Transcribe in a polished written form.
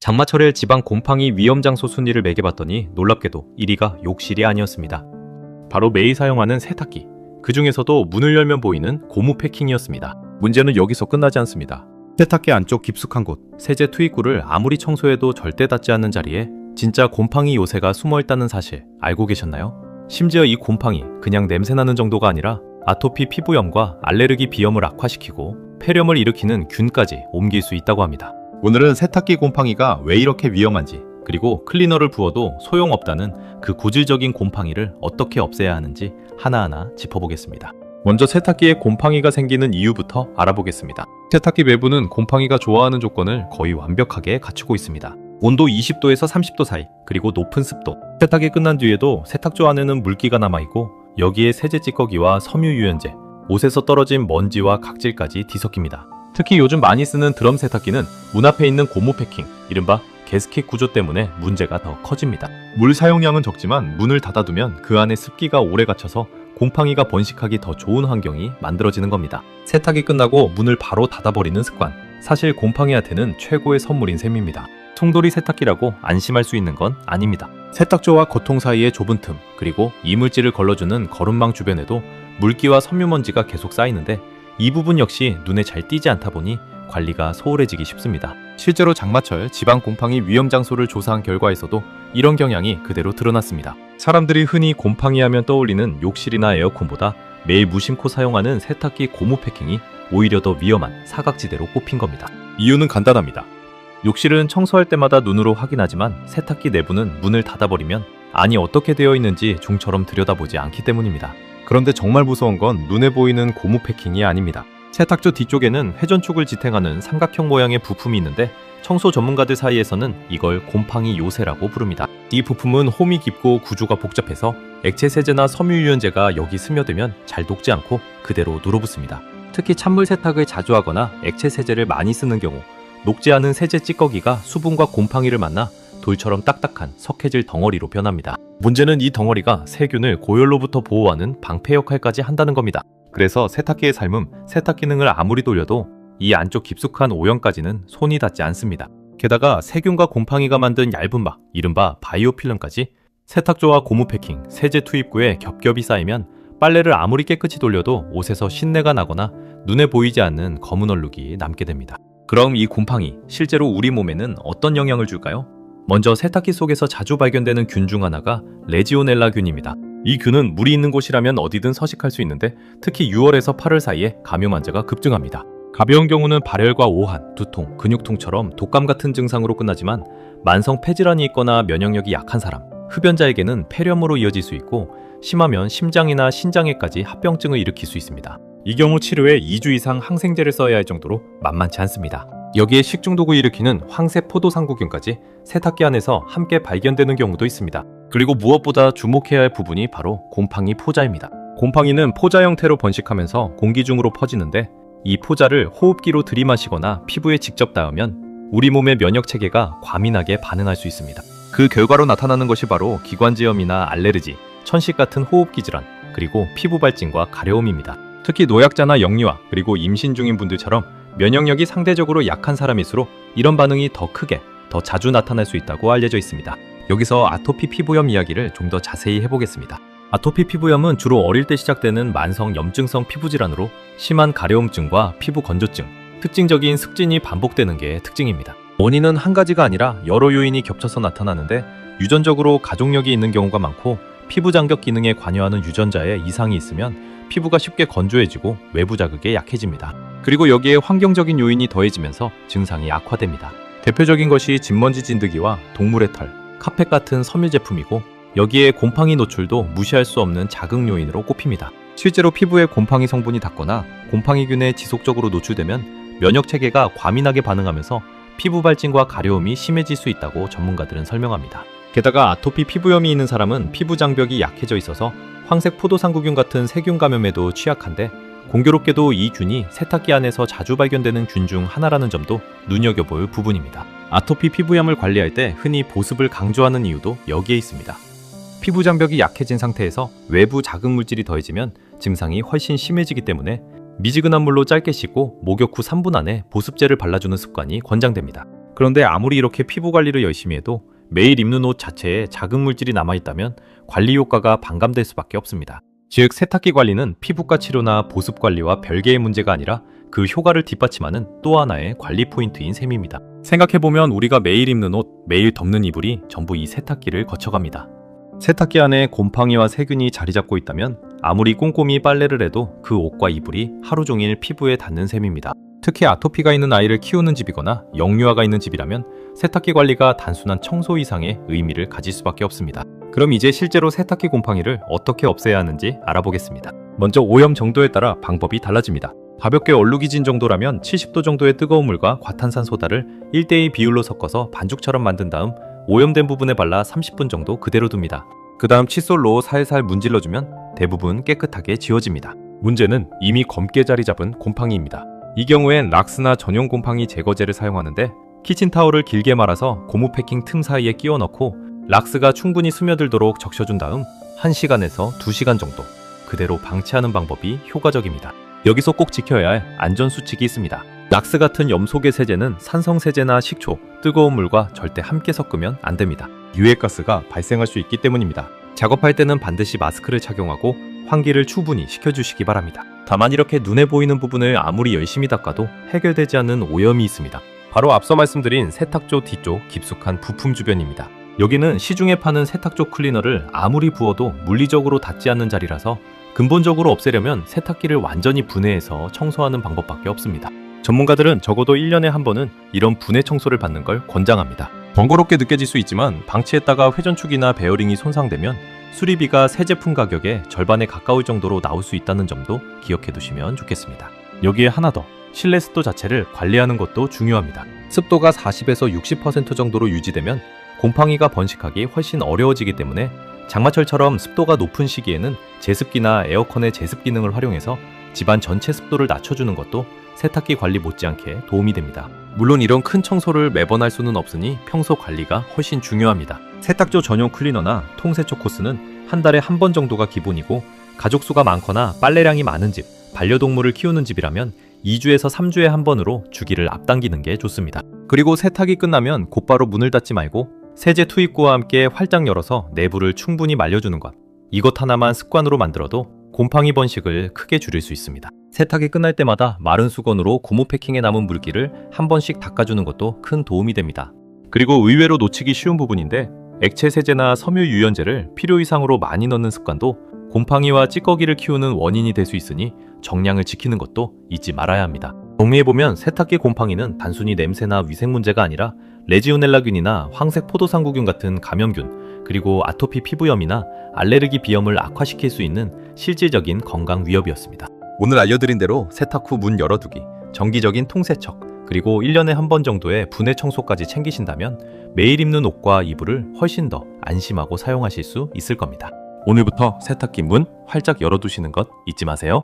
장마철에 지방 곰팡이 위험 장소 순위를 매겨봤더니 놀랍게도 1위가 욕실이 아니었습니다. 바로 매일 사용하는 세탁기. 그 중에서도 문을 열면 보이는 고무 패킹이었습니다. 문제는 여기서 끝나지 않습니다. 세탁기 안쪽 깊숙한 곳, 세제 투입구를 아무리 청소해도 절대 닿지 않는 자리에 진짜 곰팡이 요새가 숨어있다는 사실 알고 계셨나요? 심지어 이 곰팡이 그냥 냄새나는 정도가 아니라 아토피 피부염과 알레르기 비염을 악화시키고 폐렴을 일으키는 균까지 옮길 수 있다고 합니다. 오늘은 세탁기 곰팡이가 왜 이렇게 위험한지, 그리고 클리너를 부어도 소용없다는 그 고질적인 곰팡이를 어떻게 없애야 하는지 하나하나 짚어보겠습니다. 먼저 세탁기에 곰팡이가 생기는 이유부터 알아보겠습니다. 세탁기 외부는 곰팡이가 좋아하는 조건을 거의 완벽하게 갖추고 있습니다. 온도 20도에서 30도 사이, 그리고 높은 습도. 세탁이 끝난 뒤에도 세탁조 안에는 물기가 남아있고 여기에 세제 찌꺼기와 섬유 유연제, 옷에서 떨어진 먼지와 각질까지 뒤섞입니다. 특히 요즘 많이 쓰는 드럼 세탁기는 문 앞에 있는 고무 패킹, 이른바 게스킷 구조 때문에 문제가 더 커집니다. 물 사용량은 적지만 문을 닫아두면 그 안에 습기가 오래 갇혀서 곰팡이가 번식하기 더 좋은 환경이 만들어지는 겁니다. 세탁이 끝나고 문을 바로 닫아버리는 습관, 사실 곰팡이한테는 최고의 선물인 셈입니다. 통돌이 세탁기라고 안심할 수 있는 건 아닙니다. 세탁조와 거통 사이의 좁은 틈, 그리고 이물질을 걸러주는 거름망 주변에도 물기와 섬유먼지가 계속 쌓이는데 이 부분 역시 눈에 잘 띄지 않다 보니 관리가 소홀해지기 쉽습니다. 실제로 장마철 지방 곰팡이 위험 장소를 조사한 결과에서도 이런 경향이 그대로 드러났습니다. 사람들이 흔히 곰팡이 하면 떠올리는 욕실이나 에어컨보다 매일 무심코 사용하는 세탁기 고무 패킹이 오히려 더 위험한 사각지대로 꼽힌 겁니다. 이유는 간단합니다. 욕실은 청소할 때마다 눈으로 확인하지만 세탁기 내부는 문을 닫아버리면 안이 어떻게 되어 있는지 좀처럼 들여다보지 않기 때문입니다. 그런데 정말 무서운 건 눈에 보이는 고무 패킹이 아닙니다. 세탁조 뒤쪽에는 회전축을 지탱하는 삼각형 모양의 부품이 있는데 청소 전문가들 사이에서는 이걸 곰팡이 요새라고 부릅니다. 이 부품은 홈이 깊고 구조가 복잡해서 액체 세제나 섬유 유연제가 여기 스며들면 잘 녹지 않고 그대로 눌어붙습니다. 특히 찬물 세탁을 자주 하거나 액체 세제를 많이 쓰는 경우 녹지 않은 세제 찌꺼기가 수분과 곰팡이를 만나 돌처럼 딱딱한 석회질 덩어리로 변합니다. 문제는 이 덩어리가 세균을 고열로부터 보호하는 방패 역할까지 한다는 겁니다. 그래서 세탁기의 삶은 세탁 기능을 아무리 돌려도 이 안쪽 깊숙한 오염까지는 손이 닿지 않습니다. 게다가 세균과 곰팡이가 만든 얇은 막, 이른바 바이오필름까지 세탁조와 고무 패킹, 세제 투입구에 겹겹이 쌓이면 빨래를 아무리 깨끗이 돌려도 옷에서 신내가 나거나 눈에 보이지 않는 검은 얼룩이 남게 됩니다. 그럼 이 곰팡이, 실제로 우리 몸에는 어떤 영향을 줄까요? 먼저 세탁기 속에서 자주 발견되는 균 중 하나가 레지오넬라 균입니다. 이 균은 물이 있는 곳이라면 어디든 서식할 수 있는데 특히 6월에서 8월 사이에 감염 환자가 급증합니다. 가벼운 경우는 발열과 오한, 두통, 근육통처럼 독감 같은 증상으로 끝나지만 만성 폐질환이 있거나 면역력이 약한 사람, 흡연자에게는 폐렴으로 이어질 수 있고 심하면 심장이나 신장에까지 합병증을 일으킬 수 있습니다. 이 경우 치료에 2주 이상 항생제를 써야 할 정도로 만만치 않습니다. 여기에 식중독을 일으키는 황색포도상구균까지 세탁기 안에서 함께 발견되는 경우도 있습니다. 그리고 무엇보다 주목해야 할 부분이 바로 곰팡이 포자입니다. 곰팡이는 포자 형태로 번식하면서 공기 중으로 퍼지는데 이 포자를 호흡기로 들이마시거나 피부에 직접 닿으면 우리 몸의 면역체계가 과민하게 반응할 수 있습니다. 그 결과로 나타나는 것이 바로 기관지염이나 알레르기, 천식 같은 호흡기 질환, 그리고 피부 발진과 가려움입니다. 특히 노약자나 영유아, 그리고 임신 중인 분들처럼 면역력이 상대적으로 약한 사람일수록 이런 반응이 더 크게, 더 자주 나타날 수 있다고 알려져 있습니다. 여기서 아토피 피부염 이야기를 좀 더 자세히 해보겠습니다. 아토피 피부염은 주로 어릴 때 시작되는 만성 염증성 피부질환으로 심한 가려움증과 피부 건조증, 특징적인 습진이 반복되는 게 특징입니다. 원인은 한 가지가 아니라 여러 요인이 겹쳐서 나타나는데 유전적으로 가족력이 있는 경우가 많고 피부 장벽 기능에 관여하는 유전자에 이상이 있으면 피부가 쉽게 건조해지고 외부 자극에 약해집니다. 그리고 여기에 환경적인 요인이 더해지면서 증상이 악화됩니다. 대표적인 것이 진먼지 진드기와 동물의 털, 카펫 같은 섬유 제품이고 여기에 곰팡이 노출도 무시할 수 없는 자극 요인으로 꼽힙니다. 실제로 피부에 곰팡이 성분이 닿거나 곰팡이균에 지속적으로 노출되면 면역체계가 과민하게 반응하면서 피부 발진과 가려움이 심해질 수 있다고 전문가들은 설명합니다. 게다가 아토피 피부염이 있는 사람은 피부 장벽이 약해져 있어서 황색 포도상구균 같은 세균 감염에도 취약한데 공교롭게도 이 균이 세탁기 안에서 자주 발견되는 균 중 하나라는 점도 눈여겨볼 부분입니다. 아토피 피부염을 관리할 때 흔히 보습을 강조하는 이유도 여기에 있습니다. 피부 장벽이 약해진 상태에서 외부 자극 물질이 더해지면 증상이 훨씬 심해지기 때문에 미지근한 물로 짧게 씻고 목욕 후 3분 안에 보습제를 발라주는 습관이 권장됩니다. 그런데 아무리 이렇게 피부 관리를 열심히 해도 매일 입는 옷 자체에 자극 물질이 남아있다면 관리 효과가 반감될 수밖에 없습니다. 즉, 세탁기 관리는 피부과 치료나 보습 관리와 별개의 문제가 아니라 그 효과를 뒷받침하는 또 하나의 관리 포인트인 셈입니다. 생각해보면 우리가 매일 입는 옷, 매일 덮는 이불이 전부 이 세탁기를 거쳐갑니다. 세탁기 안에 곰팡이와 세균이 자리 잡고 있다면 아무리 꼼꼼히 빨래를 해도 그 옷과 이불이 하루 종일 피부에 닿는 셈입니다. 특히 아토피가 있는 아이를 키우는 집이거나 영유아가 있는 집이라면 세탁기 관리가 단순한 청소 이상의 의미를 가질 수밖에 없습니다. 그럼 이제 실제로 세탁기 곰팡이를 어떻게 없애야 하는지 알아보겠습니다. 먼저 오염 정도에 따라 방법이 달라집니다. 가볍게 얼룩이 진 정도라면 70도 정도의 뜨거운 물과 과탄산소다를 1대2 비율로 섞어서 반죽처럼 만든 다음 오염된 부분에 발라 30분 정도 그대로 둡니다. 그 다음 칫솔로 살살 문질러주면 대부분 깨끗하게 지워집니다. 문제는 이미 검게 자리 잡은 곰팡이입니다. 이 경우엔 락스나 전용 곰팡이 제거제를 사용하는데 키친타올을 길게 말아서 고무 패킹 틈 사이에 끼워 넣고 락스가 충분히 스며들도록 적셔준 다음 1시간에서 2시간 정도 그대로 방치하는 방법이 효과적입니다. 여기서 꼭 지켜야 할 안전수칙이 있습니다. 락스 같은 염소계 세제는 산성세제나 식초, 뜨거운 물과 절대 함께 섞으면 안 됩니다. 유해가스가 발생할 수 있기 때문입니다. 작업할 때는 반드시 마스크를 착용하고 환기를 충분히 시켜주시기 바랍니다. 다만 이렇게 눈에 보이는 부분을 아무리 열심히 닦아도 해결되지 않는 오염이 있습니다. 바로 앞서 말씀드린 세탁조 뒤쪽 깊숙한 부품 주변입니다. 여기는 시중에 파는 세탁조 클리너를 아무리 부어도 물리적으로 닿지 않는 자리라서 근본적으로 없애려면 세탁기를 완전히 분해해서 청소하는 방법밖에 없습니다. 전문가들은 적어도 1년에 한 번은 이런 분해 청소를 받는 걸 권장합니다. 번거롭게 느껴질 수 있지만 방치했다가 회전축이나 베어링이 손상되면 수리비가 새 제품 가격의 절반에 가까울 정도로 나올 수 있다는 점도 기억해 두시면 좋겠습니다. 여기에 하나 더, 실내 습도 자체를 관리하는 것도 중요합니다. 습도가 40에서 60% 정도로 유지되면 곰팡이가 번식하기 훨씬 어려워지기 때문에 장마철처럼 습도가 높은 시기에는 제습기나 에어컨의 제습 기능을 활용해서 집안 전체 습도를 낮춰주는 것도 세탁기 관리 못지않게 도움이 됩니다. 물론 이런 큰 청소를 매번 할 수는 없으니 평소 관리가 훨씬 중요합니다. 세탁조 전용 클리너나 통세척 코스는 한 달에 한 번 정도가 기본이고 가족 수가 많거나 빨래량이 많은 집, 반려동물을 키우는 집이라면 2주에서 3주에 한 번으로 주기를 앞당기는 게 좋습니다. 그리고 세탁이 끝나면 곧바로 문을 닫지 말고 세제 투입구와 함께 활짝 열어서 내부를 충분히 말려주는 것. 이것 하나만 습관으로 만들어도 곰팡이 번식을 크게 줄일 수 있습니다. 세탁이 끝날 때마다 마른 수건으로 고무 패킹에 남은 물기를 한 번씩 닦아주는 것도 큰 도움이 됩니다. 그리고 의외로 놓치기 쉬운 부분인데 액체 세제나 섬유 유연제를 필요 이상으로 많이 넣는 습관도 곰팡이와 찌꺼기를 키우는 원인이 될 수 있으니 정량을 지키는 것도 잊지 말아야 합니다. 정리해보면 세탁기 곰팡이는 단순히 냄새나 위생 문제가 아니라 레지오넬라균이나 황색 포도상구균 같은 감염균, 그리고 아토피 피부염이나 알레르기 비염을 악화시킬 수 있는 실질적인 건강 위협이었습니다. 오늘 알려드린 대로 세탁 후 문 열어두기, 정기적인 통세척, 그리고 1년에 한 번 정도의 분해 청소까지 챙기신다면 매일 입는 옷과 이불을 훨씬 더 안심하고 사용하실 수 있을 겁니다. 오늘부터 세탁기 문 활짝 열어두시는 것 잊지 마세요.